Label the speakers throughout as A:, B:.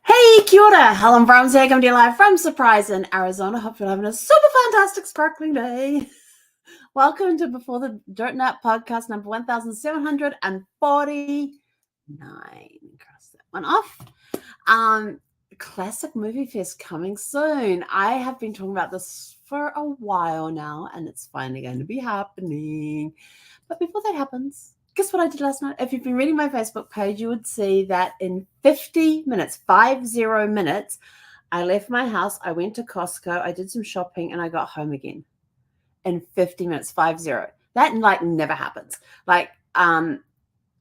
A: Hey, kia ora. Helen Brahms here, coming to you live from Surprise in Arizona. Hope you're having a super fantastic, sparkling day. Welcome to Before the Dirt Nut podcast number 1749. Cross that one off. Classic Movie Fest coming soon. I have been talking about this for a while now, and it's finally going to be happening. But before that happens, guess what I did last night? If you've been reading my Facebook page, you would see that in 50 minutes, 50 minutes, I left my house, I went to Costco, I did some shopping, and I got home again. In 50 minutes, 50. That never happens.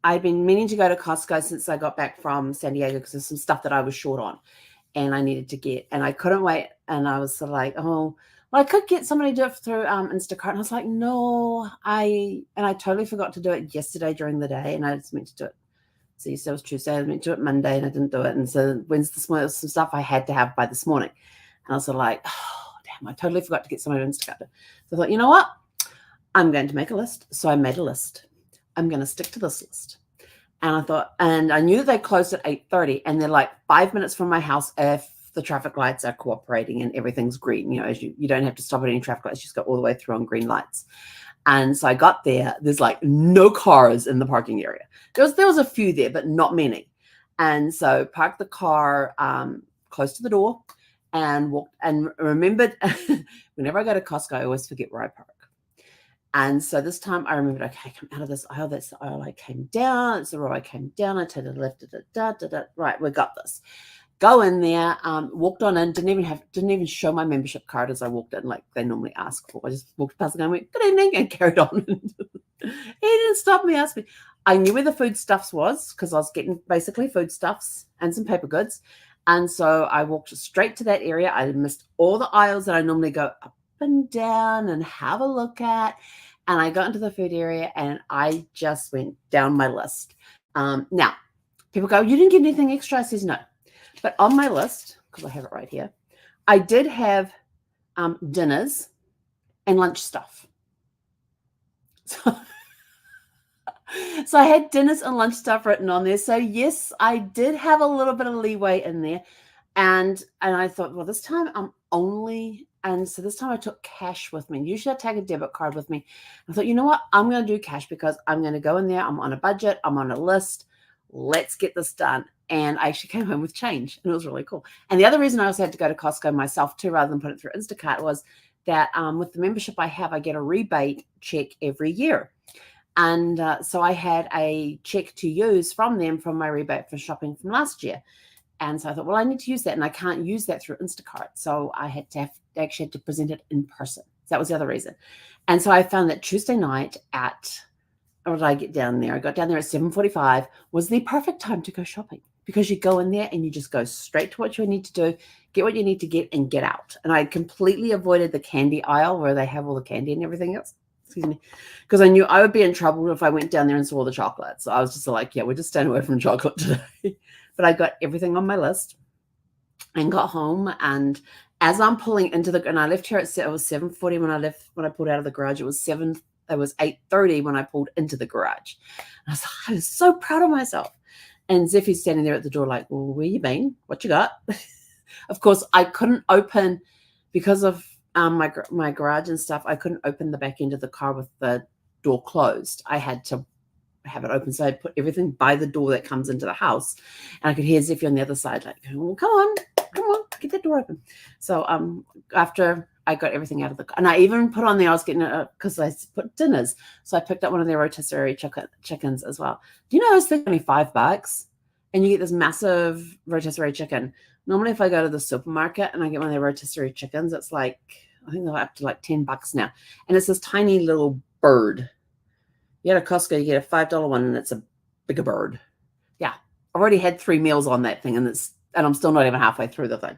A: I've been meaning to go to Costco since I got back from San Diego because there's some stuff that I was short on and I needed to get, and I couldn't wait. And I was sort of like, oh, well, I could get somebody to do it through Instacart. And I was like, no, I totally forgot to do it yesterday during the day, and I just meant to do it. So you said it was Tuesday, I was meant to do it Monday, and I didn't do it. And so Wednesday this morning, some stuff I had to have by this morning. And I was sort of like, oh, damn, I totally forgot to get somebody to Instacart. So I thought, you know what? I'm going to make a list. So I made a list. I'm going to stick to this list. And I thought, and I knew that they closed at 8:30, and they're like 5 minutes from my house if the traffic lights are cooperating and everything's green. You know, as you don't have to stop at any traffic lights, you just go all the way through on green lights. And so I got there. There's like no cars in the parking area. There was a few there, but not many. And so parked the car close to the door and walked, and remembered whenever I go to Costco, I always forget where I park. And so this time I remembered, okay, come out of this aisle. That's the aisle I came down. It's the row I came down. I turned to the left. Right, we got this. Go in there. Walked on in. Didn't even show my membership card as I walked in, like they normally ask for. I just walked past the guy and went, good evening, and carried on. He didn't stop me, ask me. I knew where the foodstuffs was because I was getting basically foodstuffs and some paper goods. And so I walked straight to that area. I missed all the aisles that I normally go up and down and have a look at. And I got into the food area and I just went down my list. Now, people go, you didn't get anything extra? I says no. But on my list, because I have it right here, I did have dinners and lunch stuff. So I had dinners and lunch stuff written on there. So yes, I did have a little bit of leeway in there. And I thought, well, this time so this time I took cash with me. Usually I take a debit card with me. I thought, you know what? I'm going to do cash because I'm going to go in there. I'm on a budget. I'm on a list. Let's get this done. And I actually came home with change, and it was really cool. And the other reason I also had to go to Costco myself too, rather than put it through Instacart, was that with the membership I have, I get a rebate check every year. And so I had a check to use from them from my rebate for shopping from last year. And so I thought, well, I need to use that, and I can't use that through Instacart. So I actually had to present it in person. So that was the other reason. And so I found that Tuesday night what did I get down there? I got down there at 7:45 was the perfect time to go shopping, because you go in there and you just go straight to what you need to do, get what you need to get, and get out. And I completely avoided the candy aisle where they have all the candy and everything else. Excuse me, because I knew I would be in trouble if I went down there and saw the chocolate. So I was just like, yeah, we're just staying away from chocolate today. But I got everything on my list and got home. And as I'm pulling into and I left here it was 7:40 when I pulled out of the garage. It was 8:30 when I pulled into the garage. And I was so proud of myself. And Zeffy's standing there at the door like, well, where you been? What you got? Of course, I couldn't open, because of my garage and stuff, I couldn't open the back end of the car with the door closed. I had to have it open. So I put everything by the door that comes into the house. And I could hear Zeffy on the other side like, oh, come on, get that door open. So after I got everything out of the car, and I even put on there, I was getting it because I put dinners. So I picked up one of their rotisserie chickens as well. Do you know it's only $5 and you get this massive rotisserie chicken? Normally if I go to the supermarket and I get one of their rotisserie chickens, it's like, I think they're up to like $10 now. And it's this tiny little bird. You get a Costco, you get a $5 one, and it's a bigger bird. Yeah. I've already had 3 meals on that thing, and I'm still not even halfway through the thing.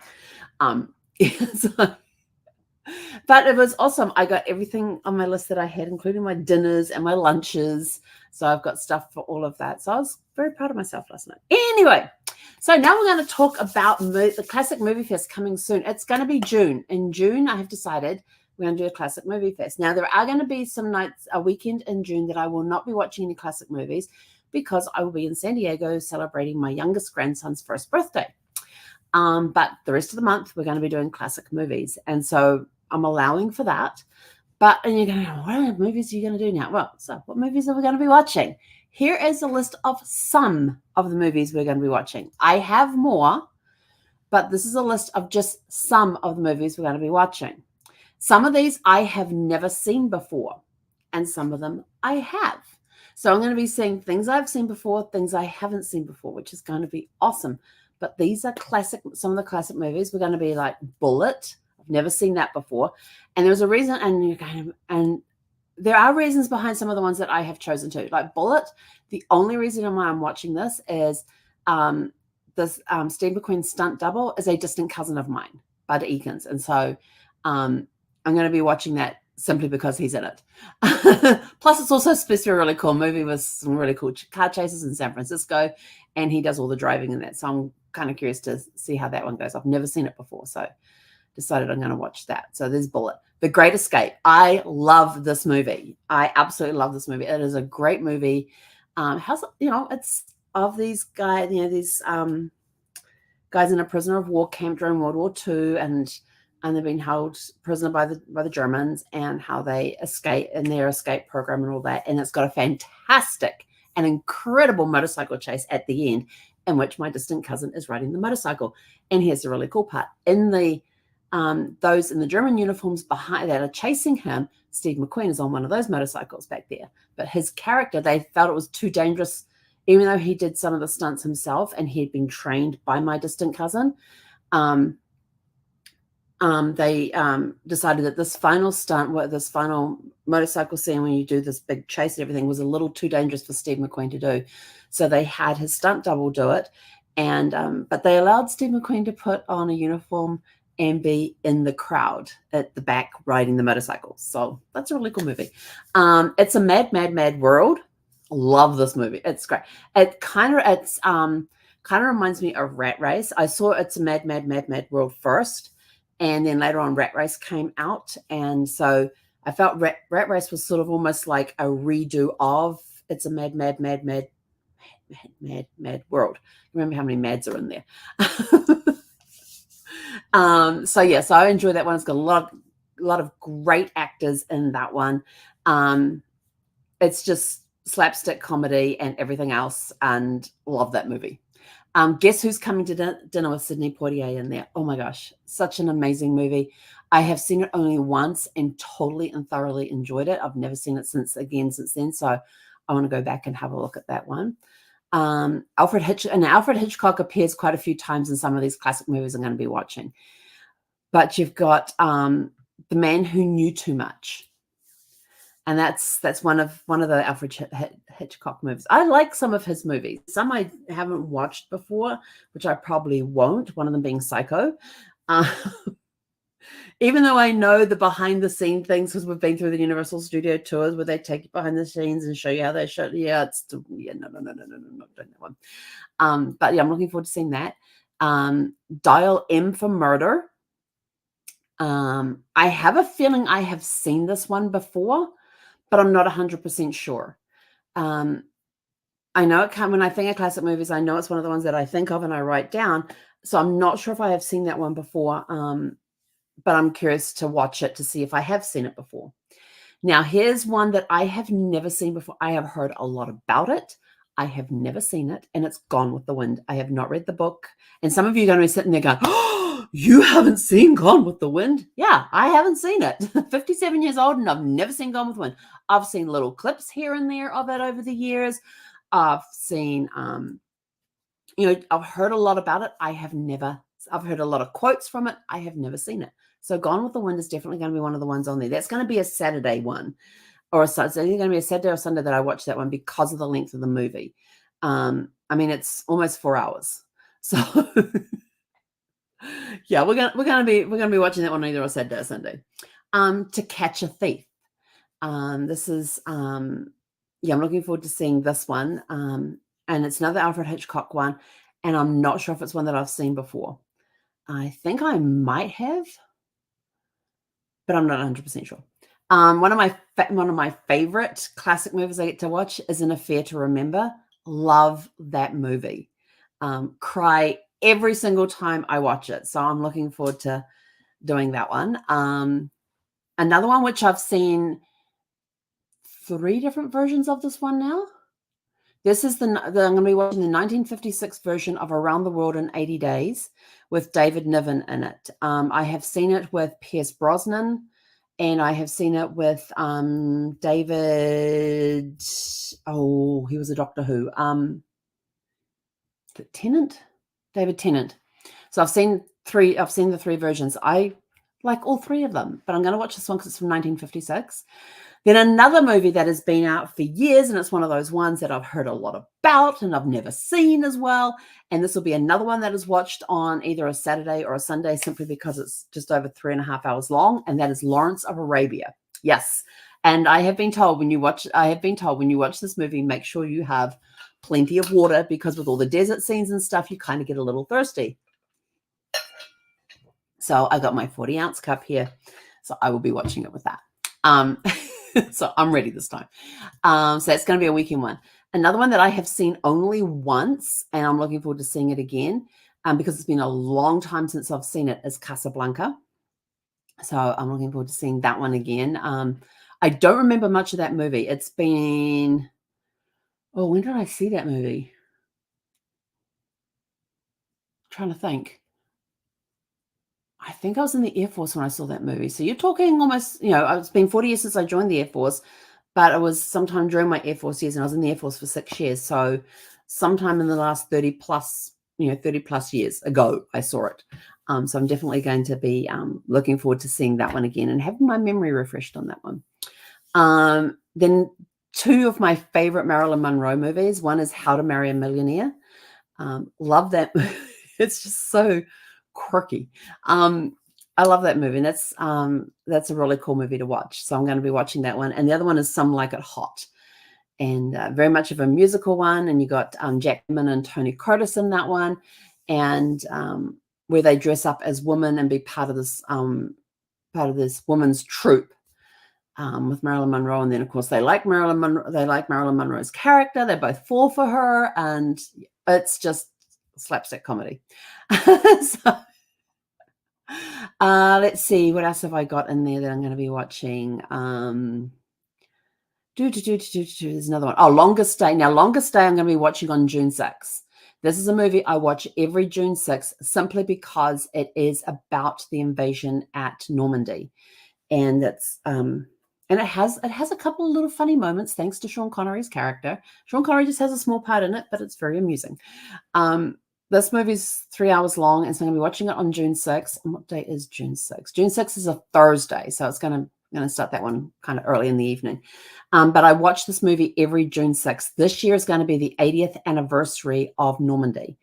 A: But it was awesome. I got everything on my list that I had, including my dinners and my lunches. So I've got stuff for all of that. So I was very proud of myself last night. Anyway, so now we're going to talk about the Classic Movie Fest coming soon. It's going to be June. In June, I have decided we're going to do a Classic Movie Fest. Now, there are going to be some nights, a weekend in June, that I will not be watching any classic movies, because I will be in San Diego celebrating my youngest grandson's first birthday. But the rest of the month, we're going to be doing classic movies. And so I'm allowing for that. And you're going, what movies are you going to do now? Well, so what movies are we going to be watching? Here is a list of some of the movies we're going to be watching. I have more, but this is a list of just some of the movies we're going to be watching. Some of these I have never seen before, and some of them I have. So I'm going to be seeing things I've seen before, things I haven't seen before, which is going to be awesome. But these are classic, some of the classic movies. We're going to be like Bullitt. I've never seen that before. And there's a reason, and there are reasons behind some of the ones that I have chosen to. Like Bullitt, the only reason why I'm watching this is Steve McQueen's stunt double is a distant cousin of mine, Bud Eakins. And so I'm going to be watching that simply because he's in it. Plus, it's also supposed to be a really cool movie with some really cool car chases in San Francisco, and he does all the driving in that. So I'm kind of curious to see how that one goes. I've never seen it before, so decided I'm going to watch that. So there's Bullitt. The Great Escape. I love this movie. I absolutely love this movie. It is a great movie. It's of these guys, these guys in a prisoner of war camp during World War II, and they've been held prisoner by the Germans, and how they escape in their escape program and all that. And it's got a fantastic and incredible motorcycle chase at the end, in which my distant cousin is riding the motorcycle. And here's the really cool part: in the those in the German uniforms behind that are chasing him, Steve McQueen is on one of those motorcycles back there. But his character, they felt it was too dangerous, even though he did some of the stunts himself and he'd been trained by my distant cousin. They decided that this final stunt, this final motorcycle scene when you do this big chase and everything, was a little too dangerous for Steve McQueen to do. So they had his stunt double do it. But they allowed Steve McQueen to put on a uniform and be in the crowd at the back riding the motorcycle. So that's a really cool movie. It's a mad, mad, mad world. Love this movie. It's great. It kind of reminds me of Rat Race. I saw It's a Mad, Mad, Mad, Mad World first, and then later on Rat Race came out. And so I felt Rat Race was sort of almost like a redo of It's a Mad, Mad, Mad, Mad, Mad, Mad, Mad World. Remember how many mads are in there. So I enjoy that one. It's got a lot of great actors in that one. It's just slapstick comedy and everything else, and love that movie. Guess Who's Coming to Dinner with Sidney Poitier in there. Oh my gosh, such an amazing movie. I have seen it only once and totally and thoroughly enjoyed it. I've never seen it since then, so I want to go back and have a look at that one. Alfred Hitchcock appears quite a few times in some of these classic movies I'm going to be watching. But you've got The Man Who Knew Too Much, and that's one of the Alfred Hitchcock movies. I like some of his movies. Some I haven't watched before, which I probably won't. One of them being Psycho. Even though I know the behind the scene things, because we've been through the Universal Studio tours where they take you behind the scenes and show you how they shot. Yeah, no, not that one. But yeah, I'm looking forward to seeing that. Dial M for Murder. I have a feeling I have seen this one before, but I'm not 100% sure. I know when I think of classic movies, I know it's one of the ones that I think of and I write down. So I'm not sure if I have seen that one before. But I'm curious to watch it to see if I have seen it before. Now, here's one that I have never seen before. I have heard a lot about it. I have never seen it, and it's Gone with the Wind. I have not read the book. And some of you are going to be sitting there going, oh, you haven't seen Gone with the Wind? Yeah, I haven't seen it. 57 years old, and I've never seen Gone with the Wind. I've seen little clips here and there of it over the years. I've seen, I've heard a lot about it. I've heard a lot of quotes from it. I have never seen it. So Gone with the Wind is definitely going to be one of the ones on there. That's going to be a Saturday one, it's either going to be a Saturday or Sunday that I watch that one because of the length of the movie. It's almost 4 hours. So yeah, we're gonna be watching that one either on Saturday or Sunday. To Catch a Thief. This is I'm looking forward to seeing this one. And it's another Alfred Hitchcock one, and I'm not sure if it's one that I've seen before. I think I might have, but I'm not 100% sure. One of my favorite classic movies I get to watch is An Affair to Remember. love that movie. Cry every single time I watch it. So I'm looking forward to doing that one. Another one which I've seen 3 different versions of this one now. This is I'm going to be watching the 1956 version of Around the World in 80 Days with David Niven in it. I have seen it with Pierce Brosnan, and I have seen it with David. Oh, he was a Doctor Who. Tennant, David Tennant. So I've seen the 3 versions. I like all 3 of them, but I'm going to watch this one because it's from 1956. Then another movie that has been out for years, and it's one of those ones that I've heard a lot about and I've never seen as well. And this will be another one that is watched on either a Saturday or a Sunday simply because it's just over 3.5 hours long, and that is Lawrence of Arabia. Yes. And I have been told when you watch this movie, make sure you have plenty of water, because with all the desert scenes and stuff, you kind of get a little thirsty. So I got my 40-ounce cup here. So I will be watching it with that. So I'm ready this time. So it's going to be a weekend one. Another one that I have seen only once, and I'm looking forward to seeing it again, because it's been a long time since I've seen it, is Casablanca. So I'm looking forward to seeing that one again. I don't remember much of that movie. It's been, when did I see that movie? I'm trying to think. I think I was in the Air Force when I saw that movie. So you're talking almost, it's been 40 years since I joined the Air Force, but it was sometime during my Air Force years, and I was in the Air Force for 6 years. So sometime in the last 30 plus years ago, I saw it. So I'm definitely going to be looking forward to seeing that one again and having my memory refreshed on that one. Then 2 of my favorite Marilyn Monroe movies. One is How to Marry a Millionaire. Love that movie. It's just so quirky. I love that movie. And that's a really cool movie to watch. So I'm going to be watching that one. And the other one is Some Like It Hot, and very much of a musical one. And you got Jack Lemmon and Tony Curtis in that one, and where they dress up as women and be part of this woman's troupe with Marilyn Monroe. And then of course they like Marilyn Monroe's character. They both fall for her, and it's just slapstick comedy. So let's see, what else have I got in there that I'm going to be watching? There's another one. Oh, Longest Day. Now, Longest Day I'm going to be watching on June 6th. This is a movie I watch every June 6th simply because it is about the invasion at Normandy, and it's and it has a couple of little funny moments thanks to Sean Connery's character. Sean Connery just has a small part in it, but it's very amusing. This movie's 3 hours long, and so I'm going to be watching it on June 6th. And what day is June 6th? June 6th is a Thursday, so it's going to start that one kind of early in the evening. But I watch this movie every June 6th. This year is going to be the 80th anniversary of Normandy.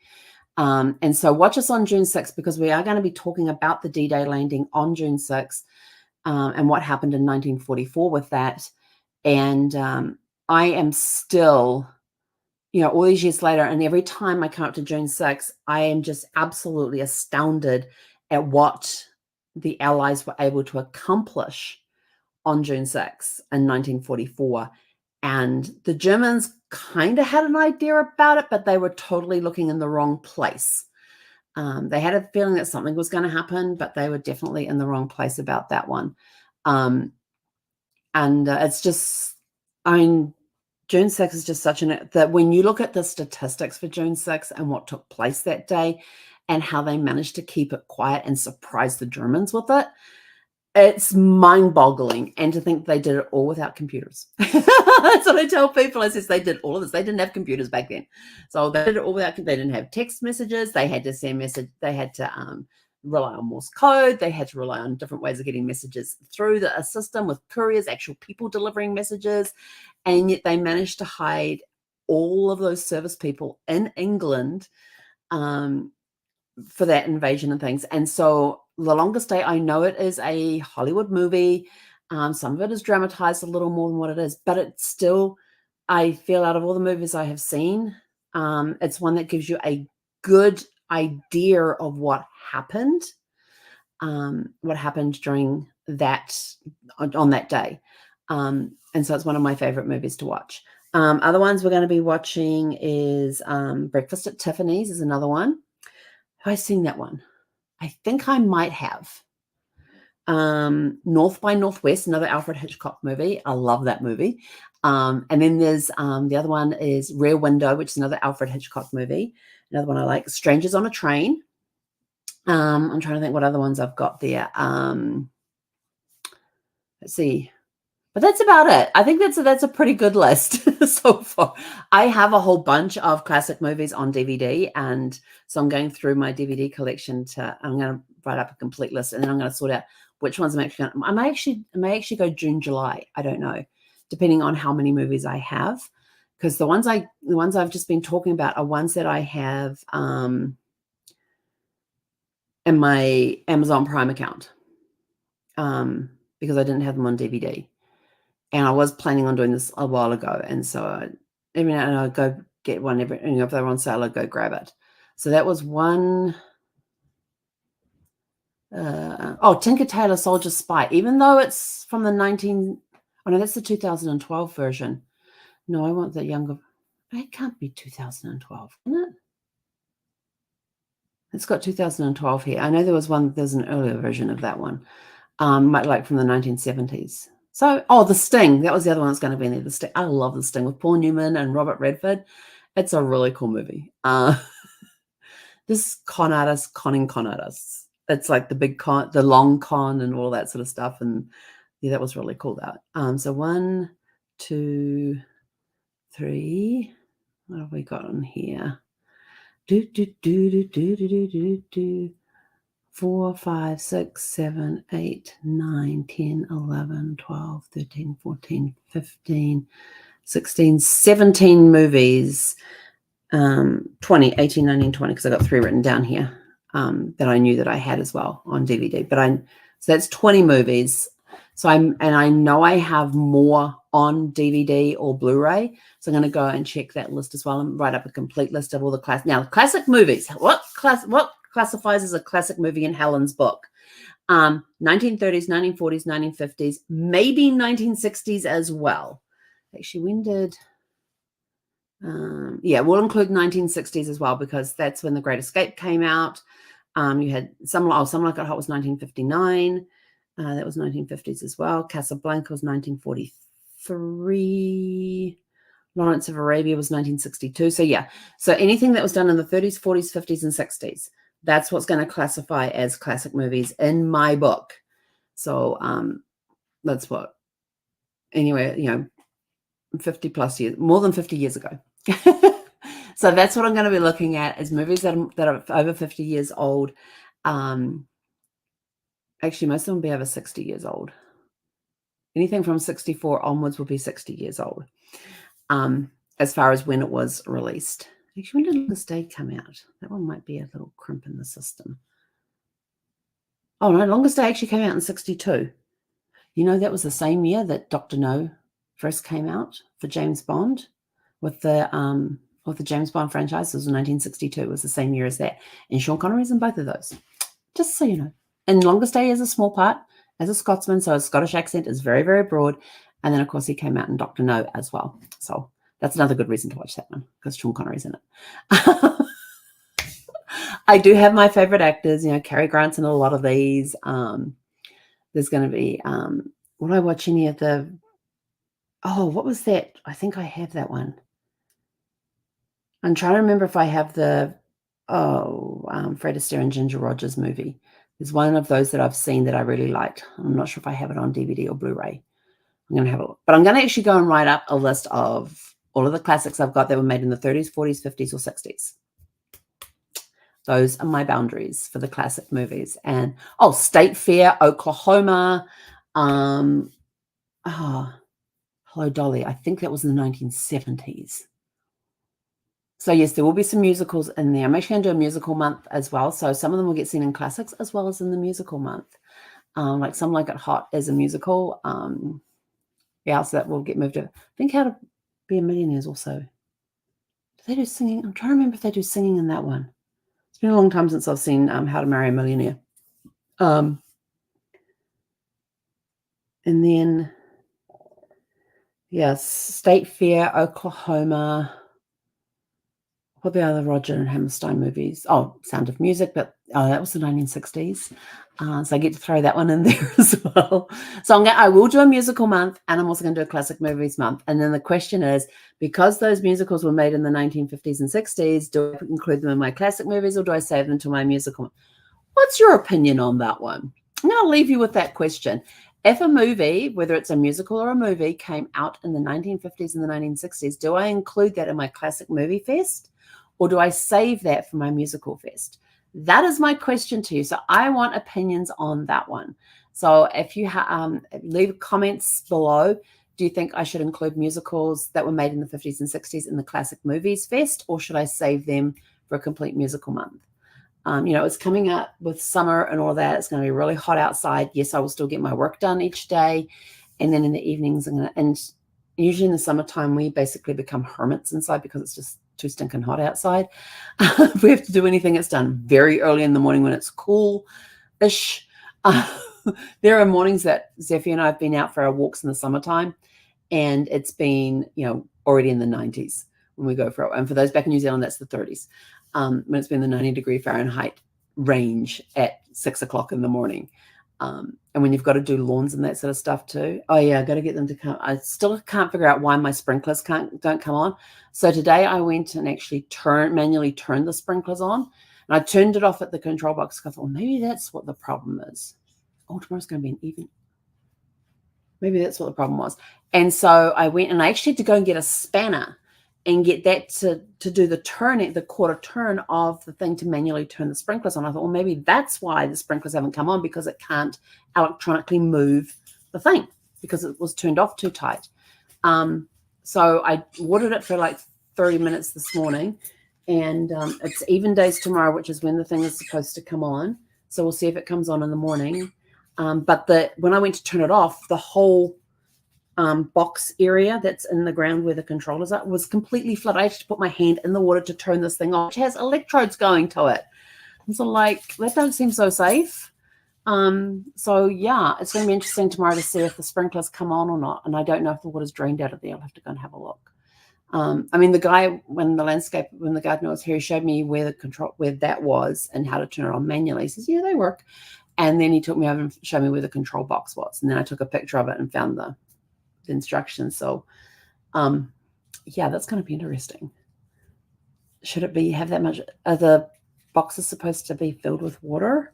A: And so watch us on June 6th, because we are going to be talking about the D-Day landing on June 6th and what happened in 1944 with that. And I am still, all these years later, and every time I come up to June 6th, I am just absolutely astounded at what the Allies were able to accomplish on June 6th in 1944. And the Germans kind of had an idea about it, but they were totally looking in the wrong place. They had a feeling that something was going to happen, but they were definitely in the wrong place about that one. And it's just, June 6th is just that when you look at the statistics for June 6th and what took place that day and how they managed to keep it quiet and surprise the Germans with it, it's mind-boggling. And to think they did it all without computers. That's what I tell people. I says they did all of this. They didn't have computers back then. So they did it all without, they didn't have text messages. They had to send message. They had to rely on Morse code. They had to rely on different ways of getting messages through the system with couriers, actual people delivering messages. And yet they managed to hide all of those service people in England for that invasion and things. And so The Longest Day, I know it is a Hollywood movie. Some of it is dramatized a little more than what it is, but it's still, I feel, out of all the movies I have seen, it's one that gives you a good idea of what happened during that, on that day. And so it's one of my favorite movies to watch. Other ones we're going to be watching is Breakfast at Tiffany's is another one. Have I seen that one? I think I might have. North by Northwest, another Alfred Hitchcock movie. I love that movie. And then there's the other one is Rear Window, which is another Alfred Hitchcock movie. Another one I like, Strangers on a Train. I'm trying to think what other ones I've got there. Let's see. But that's about it. I think that's a pretty good list so far. I have a whole bunch of classic movies on DVD, and so I'm going through my DVD collection I'm going to write up a complete list, and then I'm going to sort out which ones I'm actually going to. I may actually go June, July. I don't know, depending on how many movies I have, because the ones I've just been talking about are ones that I have in my Amazon Prime account, because I didn't have them on DVD. And I was planning on doing this a while ago. And so every now and then I'd go get one. If they're on sale, I'd go grab it. So that was one. Tinker Tailor Soldier Spy. Even though it's from the that's the 2012 version. No, I want the younger. It can't be 2012, isn't it? It's got 2012 here. I know there's an earlier version of that one. Like from the 1970s. So, The Sting. That was the other one that's going to be in there. The Sting. I love The Sting with Paul Newman and Robert Redford. It's a really cool movie. This con artist conning con artists. It's like the big con, the long con, and all that sort of stuff. And yeah, that was really cool. So 1, 2, 3. What have we got on here? 4, 5, 6, 7, 8, 9, 10, 11, 12, 13, 14, 15, 16, 17 movies, 20, 18, 19, 20, because I got 3 written down here that I knew that I had as well on DVD. So that's 20 movies. So I know I have more on DVD or Blu-ray. So I'm going to go and check that list as well and write up a complete list of all the classic movies. What classifies as a classic movie in Helen's book? 1930s, 1940s, 1950s, maybe 1960s as well. Actually, when did we'll include 1960s as well, because that's when The Great Escape came out. You had Some Like It Hot was 1959. That was 1950s as well. Casablanca was 1943. Lawrence of Arabia was 1962. So anything that was done in the 30s, 40s, 50s, and 60s, that's what's going to classify as classic movies in my book. So that's what, anyway, 50 plus years, more than 50 years ago. So that's what I'm going to be looking at, is movies that are over 50 years old. Actually, most of them will be over 60 years old. Anything from 64 onwards will be 60 years old, as far as when it was released. Actually, when did Longest Day come out? That one might be a little crimp in the system. Oh, no, Longest Day actually came out in 62. That was the same year that Dr. No first came out for James Bond with the James Bond franchise. It was in 1962. It was the same year as that. And Sean Connery's in both of those, just so you know. And Longest Day is a small part as a Scotsman, so his Scottish accent is very, very broad. And then, of course, he came out in Dr. No as well. So that's another good reason to watch that one, because Sean Connery's in it. I do have my favorite actors. Cary Grant's in a lot of these. There's going to be, will I watch any of the, what was that? I think I have that one. I'm trying to remember if I have the, Fred Astaire and Ginger Rogers movie. There's one of those that I've seen that I really liked. I'm not sure if I have it on DVD or Blu-ray. I'm going to have a look. But I'm going to actually go and write up a list of all of the classics I've got that were made in the 30s, 40s, 50s, or 60s. Those are my boundaries for the classic movies. And, State Fair, Oklahoma. Hello, Dolly. I think that was in the 1970s. So, yes, there will be some musicals in there. I'm actually going to do a musical month as well. So some of them will get seen in classics as well as in the musical month. Like Some Like It Hot is a musical. So that will get moved to, I think, How to Be a Millionaire is also. Do they do singing? I'm trying to remember if they do singing in that one. It's been a long time since I've seen How to Marry a Millionaire. And then Yes, State Fair, Oklahoma. What the other Roger and Hammerstein movies? Oh, Sound of Music, but that was the 1960s. So I get to throw that one in there as well. So I will do a musical month, and I'm also going to do a classic movies month. And then the question is, because those musicals were made in the 1950s and 60s, do I include them in my classic movies, or do I save them to my musical? What's your opinion on that one? I'm going to leave you with that question. If a movie, whether it's a musical or a movie, came out in the 1950s and the 1960s, do I include that in my classic movie fest? Or do I save that for my musical fest? That is my question to you. So I want opinions on that one. So if you leave comments below, do you think I should include musicals that were made in the 50s and 60s in the classic movies fest, or should I save them for a complete musical month? It's coming up with summer and all that. It's going to be really hot outside. Yes, I will still get my work done each day. And then in the evenings, and usually in the summertime, we basically become hermits inside because it's just too stinking hot outside. If we have to do anything, it's done very early in the morning when it's cool-ish. There are mornings that Zephy and I have been out for our walks in the summertime, and it's been, already in the 90s when we go for it. And for those back in New Zealand, that's the 30s. When it's been the 90-degree Fahrenheit range at 6 o'clock in the morning. And when you've got to do lawns and that sort of stuff too. Oh yeah, I got to get them to come. I still can't figure out why my sprinklers don't come on. So today I went and actually manually turned the sprinklers on, and I turned it off at the control box. I thought, well, maybe that's what the problem is. Oh, tomorrow's going to be an even. Maybe that's what the problem was. And so I went and I actually had to go and get a spanner and get that to do the quarter turn of the thing to manually turn the sprinklers on. I thought, well, maybe that's why the sprinklers haven't come on, because it can't electronically move the thing because it was turned off too tight. So I watered it for like 30 minutes this morning, and it's even days tomorrow, which is when the thing is supposed to come on. So we'll see if it comes on in the morning. But when I went to turn it off, the whole box area that's in the ground where the controllers are was completely flooded. I had to put my hand in the water to turn this thing off, which has electrodes going to it. And so that don't seem so safe. So yeah, it's going to be interesting tomorrow to see if the sprinklers come on or not. And I don't know if the water's drained out of there. I'll have to go and have a look. The guy, when the gardener was here, he showed me where that was and how to turn it on manually. He says, yeah, they work. And then he took me over and showed me where the control box was. And then I took a picture of it and found the instructions. So yeah, that's going to be interesting. Should it have that much? Are the boxes supposed to be filled with water?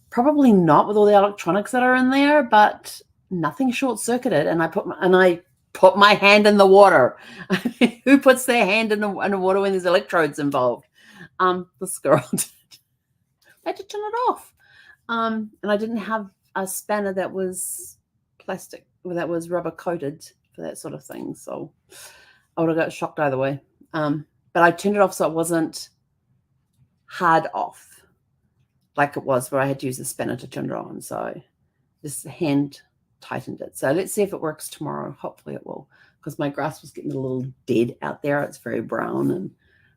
A: Probably not with all the electronics that are in there, but nothing short-circuited. And I put my hand in the water. Who puts their hand in the water when there's electrodes involved? This girl did. I had to turn it off. And I didn't have a spanner that was plastic, that was rubber coated for that sort of thing. So I would have got shocked either way. But I turned it off so it wasn't hard off like it was where I had to use the spanner to turn it on. So just hand tightened it. So let's see if it works tomorrow. Hopefully it will, because my grass was getting a little dead out there. It's very brown and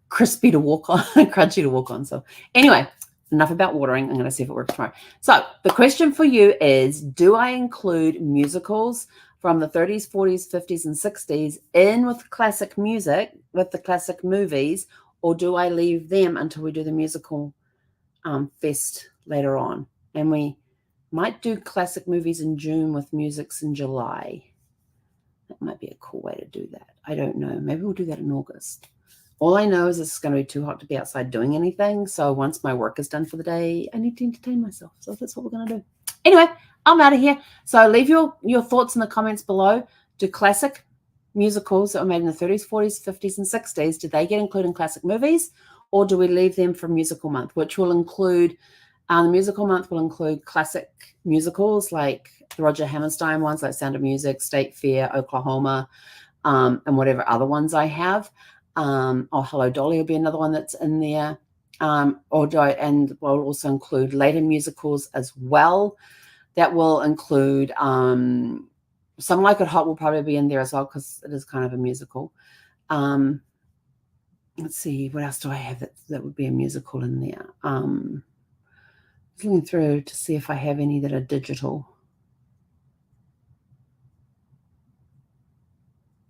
A: crispy to walk on, crunchy to walk on. So anyway, enough about watering. I'm going to see if it works tomorrow. So the question for you is, do I include musicals from the 30s, 40s, 50s, and 60s in with classic music, with the classic movies, or do I leave them until we do the musical fest later on? And we might do classic movies in June with musics in July. That might be a cool way to do that. I don't know. Maybe we'll do that in August. All I know is it's going to be too hot to be outside doing anything. So once my work is done for the day, I need to entertain myself. So that's what we're going to do. Anyway, I'm out of here. So leave your thoughts in the comments below. Do classic musicals that were made in the 30s, 40s, 50s, and 60s, did they get included in classic movies? Or do we leave them for musical month, which will include, the musical month will include classic musicals like the Roger Hammerstein ones, like Sound of Music, State Fair, Oklahoma, and whatever other ones I have. Or Hello Dolly will be another one that's in there. And we'll also include later musicals as well. That will include Some Like It Hot will probably be in there as well, because it is kind of a musical. Let's see, what else do I have that would be a musical in there? I was looking through to see if I have any that are digital.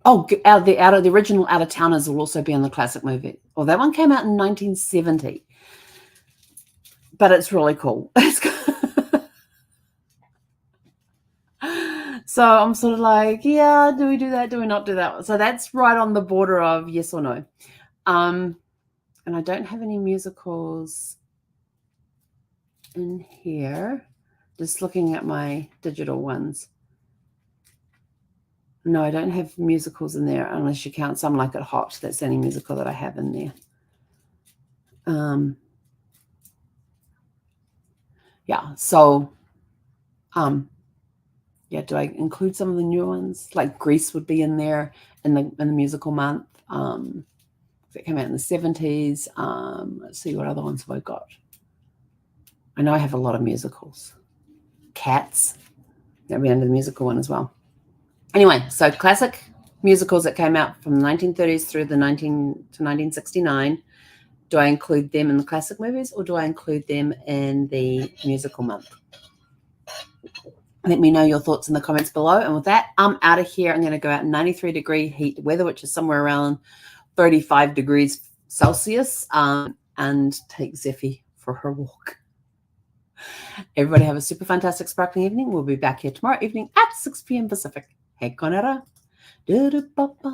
A: Oh, the original Out of Towners will also be in the classic movie. Well, that one came out in 1970, but it's really cool. So I'm sort of like, yeah, do we do that? Do we not do that? So that's right on the border of yes or no. And I don't have any musicals in here. Just looking at my digital ones. No, I don't have musicals in there unless you count Some Like It Hot. That's the only musical that I have in there. Yeah, so yeah, do I include some of the new ones? Like Grease would be in there in the musical month. That came out in the 70s. Let's see, what other ones have I got? I know I have a lot of musicals. Cats, that'll be under the musical one as well. Anyway, so classic musicals that came out from the 1930s through the 1969. Do I include them in the classic movies, or do I include them in the musical month? Let me know your thoughts in the comments below. And with that, I'm out of here. I'm going to go out in 93-degree heat weather, which is somewhere around 35 degrees Celsius, and take Zeffy for her walk. Everybody have a super fantastic sparkling evening. We'll be back here tomorrow evening at 6 p.m. Pacific. Hei konera.